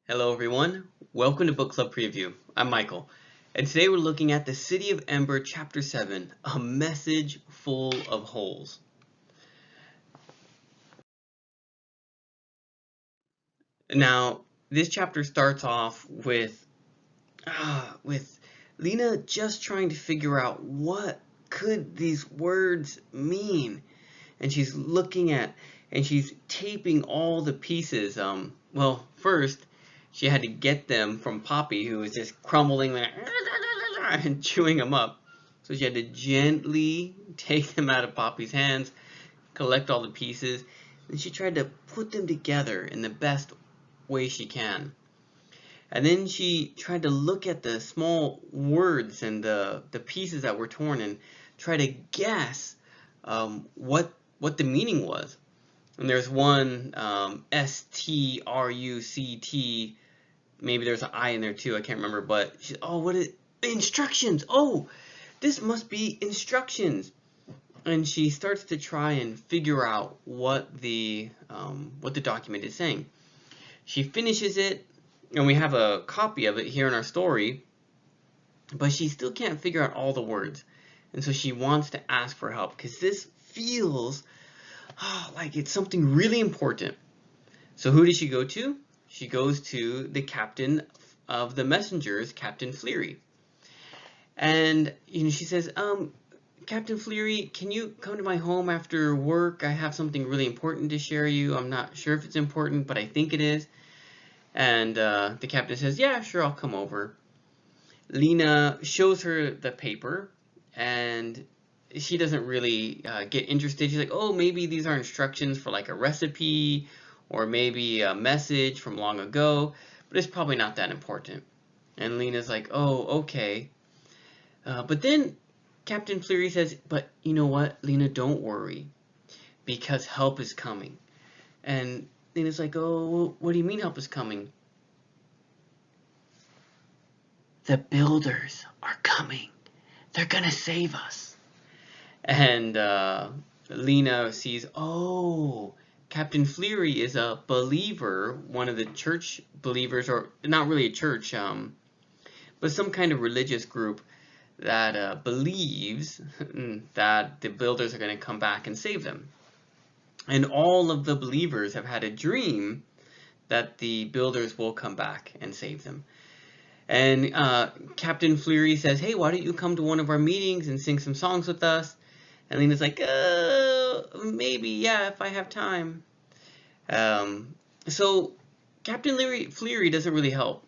Hello everyone, welcome to Book Club Preview. I'm Michael, and today we're looking at the City of Ember Chapter 7, A Message Full of Holes. Now, this chapter starts off with Lena just trying to figure out what could these words mean. And she's looking at, and she's taping all the pieces. Well, first, she had to get them from Poppy, who was just crumbling and chewing them up. So she had to gently take them out of Poppy's hands, collect all the pieces, and she tried to put them together in the best way she can. And then she tried to look at the small words and the pieces that were torn and try to guess what the meaning was. And there's one Struct. Maybe there's an I in there too. I can't remember. But what is instructions? Oh, this must be instructions. And she starts to try and figure out what the document is saying. She finishes it, and we have a copy of it here in our story. But she still can't figure out all the words, and so she wants to ask for help because this feels like it's something really important. So who does she go to? She goes to the captain of the messengers, Captain Fleary. And she says, Captain Fleary, can you come to my home after work? I have something really important to share you. I'm not sure if it's important, but I think it is. And the captain says, yeah, sure, I'll come over. Lena shows her the paper, and she doesn't really get interested. She's like, oh, maybe these are instructions for like a recipe or maybe a message from long ago, but it's probably not that important. And Lena's like, oh, okay. But then Captain Fleary says, but you know what, Lena, don't worry, because help is coming. And Lena's like, oh, what do you mean help is coming? The builders are coming. They're gonna save us. And Lena sees, oh, Captain Fleary is a believer, one of the church believers, or not really a church, but some kind of religious group that believes that the builders are going to come back and save them. And all of the believers have had a dream that the builders will come back and save them. And Captain Fleary says, hey, why don't you come to one of our meetings and sing some songs with us? And Lena's like, maybe, yeah, if I have time. So Captain Fleary doesn't really help.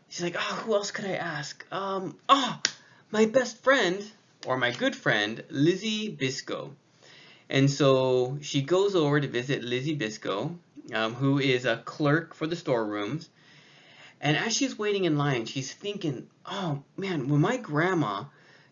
She's like, oh, who else could I ask? My best friend, or my good friend, Lizzie Biscoe. And so she goes over to visit Lizzie Biscoe, who is a clerk for the storerooms. And as she's waiting in line, she's thinking, oh, man, when my grandma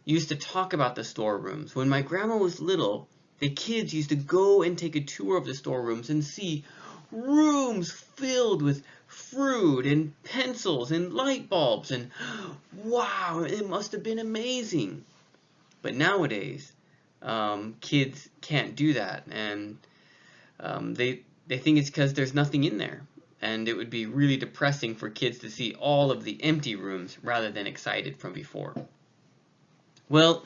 used to talk about the storerooms, when my grandma was little, the kids used to go and take a tour of the storerooms and see rooms filled with fruit and pencils and light bulbs, and wow, it must have been amazing. But nowadays, kids can't do that, and they think it's because there's nothing in there. And it would be really depressing for kids to see all of the empty rooms rather than excited from before. Well,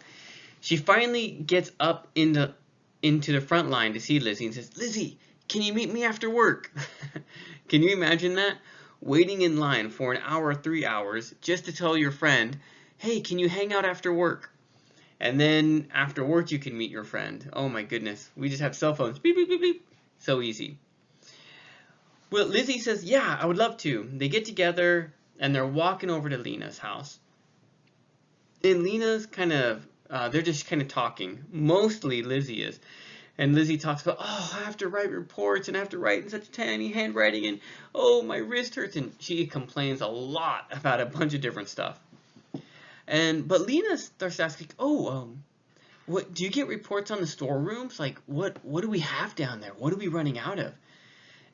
she finally gets up into the front line to see Lizzie and says, Lizzie, can you meet me after work? Can you imagine that? Waiting in line for an hour, 3 hours, just to tell your friend, hey, can you hang out after work? And then after work you can meet your friend. Oh my goodness, we just have cell phones. Beep, beep, beep, beep. So easy. Well, Lizzie says, yeah, I would love to. They get together and they're walking over to Lena's house. And Lena's they're just kind of talking. Mostly Lizzie is. And Lizzie talks about, oh, I have to write reports and I have to write in such tiny handwriting and, oh, my wrist hurts. And she complains a lot about a bunch of different stuff. But Lena starts asking, what do you get reports on the storerooms? Like, what do we have down there? What are we running out of?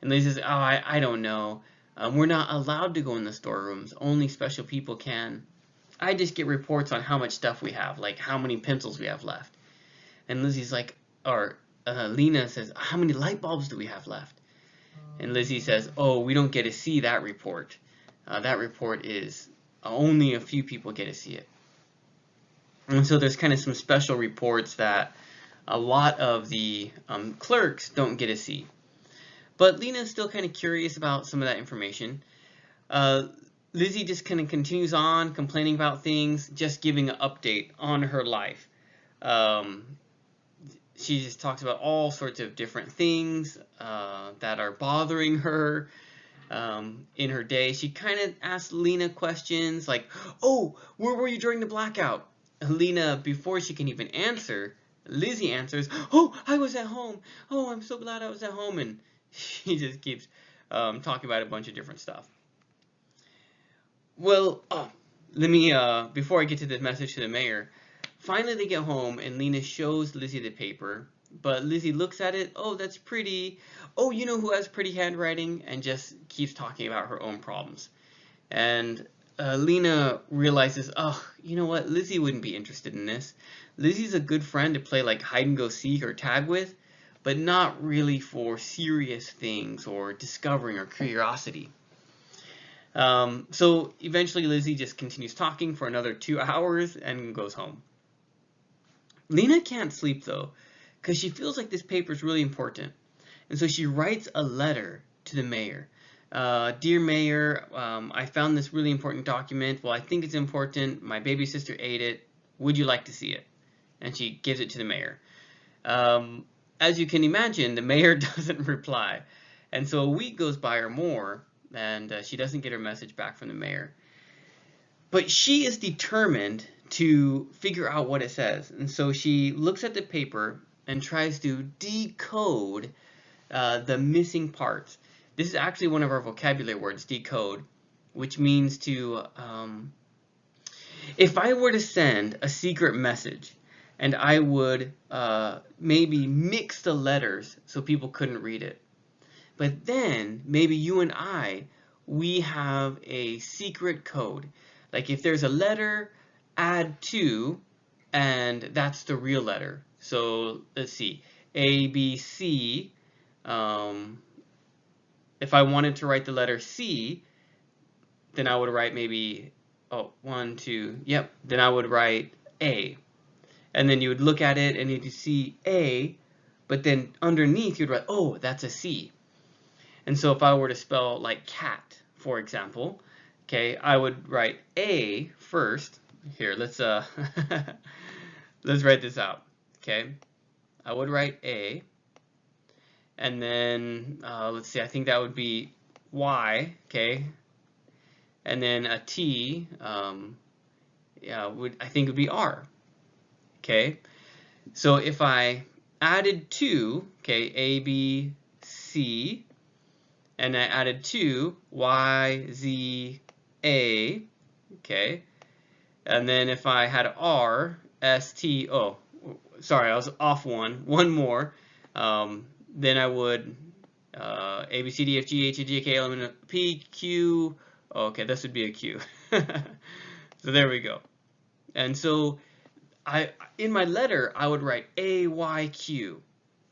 And Lizzie says, oh, I don't know. We're not allowed to go in the storerooms. Only special people can. I just get reports on how much stuff we have, like how many pencils we have left. And Lizzie's like, Lena says, how many light bulbs do we have left? And Lizzie says, oh, we don't get to see that report. That report is only a few people get to see it. And so there's kind of some special reports that a lot of the clerks don't get to see. But Lena's still kind of curious about some of that information. Lizzie just kind of continues on complaining about things, just giving an update on her life. She just talks about all sorts of different things that are bothering her in her day. She kind of asks Lena questions like, oh, where were you during the blackout? Lena, before she can even answer, Lizzie answers, oh, I was at home. Oh, I'm so glad I was at home. And she just keeps talking about a bunch of different stuff. Well, let me, before I get to the message to the mayor, finally they get home and Lena shows Lizzie the paper, but Lizzie looks at it, oh, that's pretty, oh, you know who has pretty handwriting, and just keeps talking about her own problems. And Lena realizes, oh, you know what, Lizzie wouldn't be interested in this. Lizzie's a good friend to play like hide and go seek or tag with, but not really for serious things or discovering or curiosity. So eventually Lizzie just continues talking for another 2 hours and goes home. Lena can't sleep though, because she feels like this paper is really important. And so she writes a letter to the mayor. Dear Mayor, I found this really important document. Well, I think it's important. My baby sister ate it. Would you like to see it? And she gives it to the mayor. As you can imagine, the mayor doesn't reply. And so a week goes by or more, and she doesn't get her message back from the mayor. But she is determined to figure out what it says. And so she looks at the paper and tries to decode the missing parts. This is actually one of our vocabulary words, decode, which means to, if I were to send a secret message and I would maybe mix the letters so people couldn't read it. But then maybe you and we have a secret code. Like if there's a letter, add 2, and that's the real letter. So let's see, A, B, C. If I wanted to write the letter C, then I would write maybe, oh, 1, 2, yep. Then I would write A. And then you would look at it and you'd see A, but then underneath you'd write, oh, that's a C. And so if I were to spell like cat, for example, okay, I would write A first. Here, let's let's write this out. Okay, I would write A, and then let's see, I think that would be Y. Okay, and then a T. Yeah, I think would be R. Okay, so if I added 2, okay, A, B, C. And I added 2, Y, Z, A, okay. And then if I had R, S, T, oh, sorry, I was off one more. Then I would A, B, C, D, F, G, H, I, J, K, L, M, N, P, Q. Okay, this would be a Q. So there we go. And so in my letter, I would write A, Y, Q.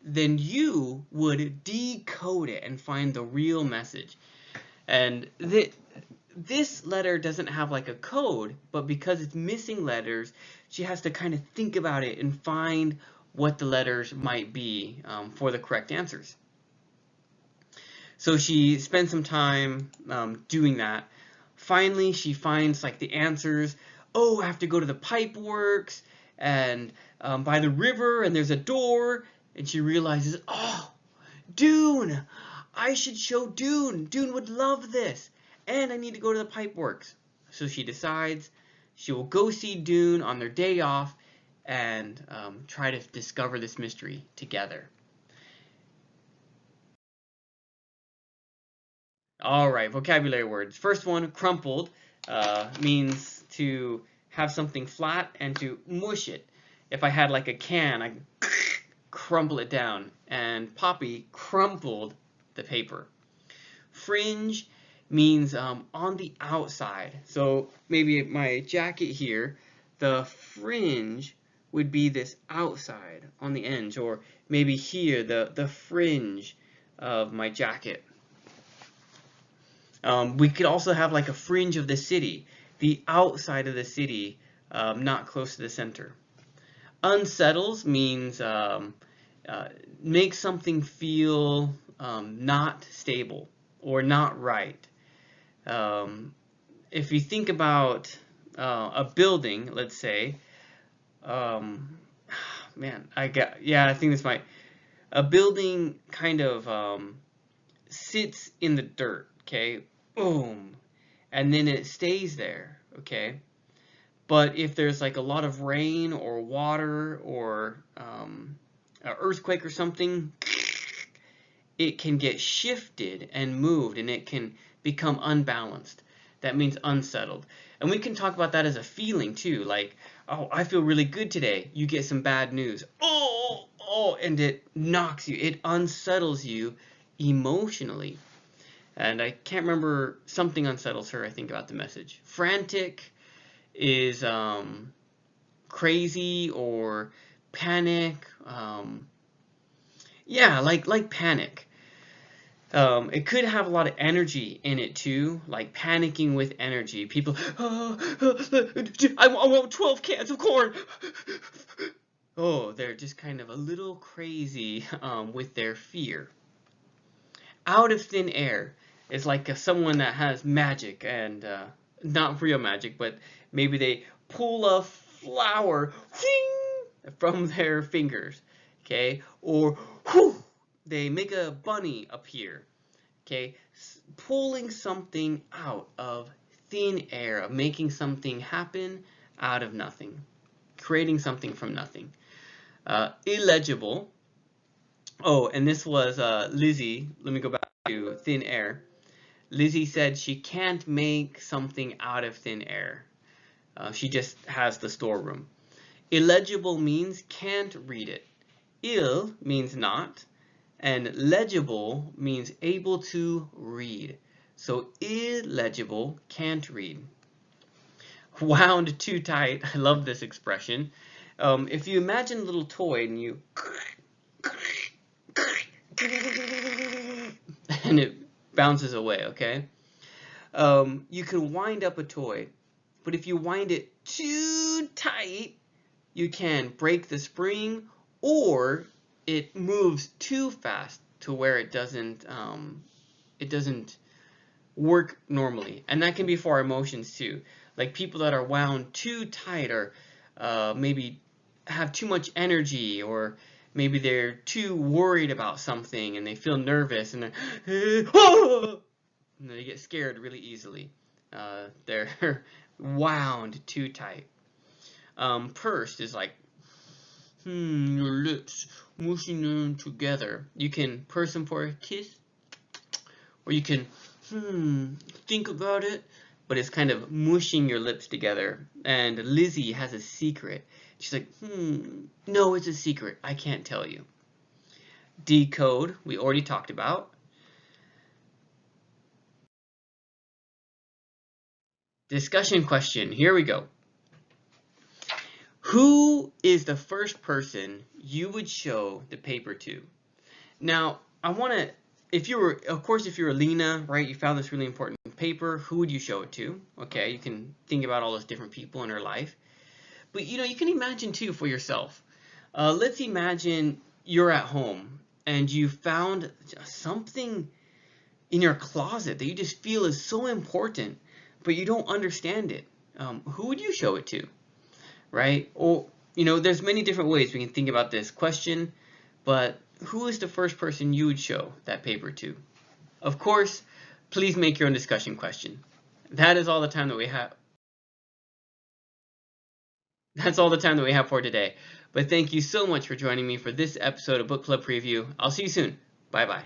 Then you would decode it and find the real message. And this letter doesn't have like a code, but because it's missing letters, she has to kind of think about it and find what the letters might be for the correct answers. So she spends some time doing that. Finally, she finds like the answers. Oh, I have to go to the pipe works and by the river, and there's a door. And she realizes, oh, Dune! I should show Dune. Dune would love this. And I need to go to the pipeworks. So she decides she will go see Dune on their day off and try to discover this mystery together. All right, vocabulary words. First one, crumpled, means to have something flat and to mush it. If I had like a can, I crumple it down, and Poppy crumpled the paper. Fringe means on the outside. So maybe my jacket here, the fringe would be this outside on the edge, or maybe here the fringe of my jacket. We could also have like a fringe of the city, the outside of the city, not close to the center. Unsettles means uh, make something feel not stable or not right. Um, if you think about a building, let's say, um, man, I think this might, a building kind of sits in the dirt, okay, boom, and then it stays there, okay. But if there's like a lot of rain or water or an earthquake or something, it can get shifted and moved and it can become unbalanced. That means unsettled. And we can talk about that as a feeling too, like, oh, I feel really good today. You get some bad news. Oh, and it knocks you, it unsettles you emotionally. And I can't remember, something unsettles her, I think, about the message. Frantic is crazy or panic. Yeah, like panic. It could have a lot of energy in it too, like panicking with energy. People, I want 12 cans of corn. Oh, they're just kind of a little crazy with their fear. Out of thin air is like someone that has magic and not real magic, but maybe they pull a flower from their fingers, okay? Or whew, they make a bunny appear, okay? Pulling something out of thin air, of making something happen out of nothing, creating something from nothing. Illegible. Oh, and this was Lizzie. Let me go back to thin air. Lizzie said she can't make something out of thin air. She just has the storeroom. Illegible means can't read it. Ill means not, and legible means able to read. So illegible, can't read. Wound too tight. I love this expression. If you imagine a little toy and you and it bounces away, okay? You can wind up a toy, but if you wind it too tight, you can break the spring, or it moves too fast to where it doesn't work normally, and that can be for our emotions too. Like people that are wound too tight, or maybe have too much energy, or maybe they're too worried about something and they feel nervous and they get scared really easily. They're wound too tight. Pursed is like, your lips mushing them together. You can purse them for a kiss, or you can, think about it, but it's kind of mushing your lips together. And Lizzie has a secret. She's like, no, it's a secret. I can't tell you. Decode, we already talked about. Discussion question, here we go. Who is the first person you would show the paper to? Now, I want to, if you were, of course, if you're Lena, right, you found this really important paper, who would you show it to? Okay, you can think about all those different people in her life. But, you can imagine, too, for yourself. Let's imagine you're at home and you found something in your closet that you just feel is so important, but you don't understand it. Who would you show it to, right? Or, there's many different ways we can think about this question, but who is the first person you would show that paper to? Of course, please make your own discussion question. That is all the time that we have. That's all the time that we have for today. But thank you so much for joining me for this episode of Book Club Preview. I'll see you soon. Bye bye.